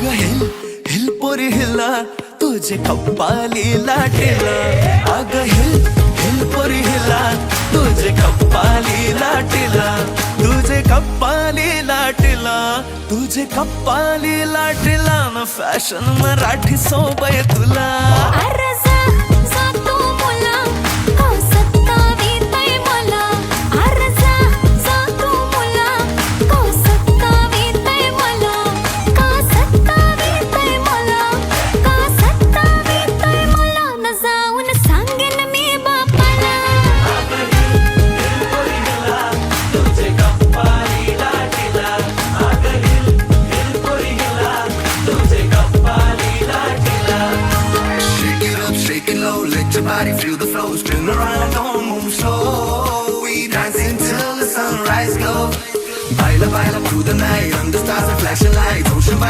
अगं hill hill पोरी हिला तुझे कप्पाली लाटेला. अगं हिल हिल पोरी हिला तुझे कप्पाली लाटेला. तुझे कप्पाली लाटेला. तुझे कप्पाली लाटेला ना फॅशन मराठी सोबय तुला. Let your body feel the flow. Spin around, don't move slow. We dancing till the sunrise glow. Baila, baila through the night. Under stars and flashing lights. Ocean vibe.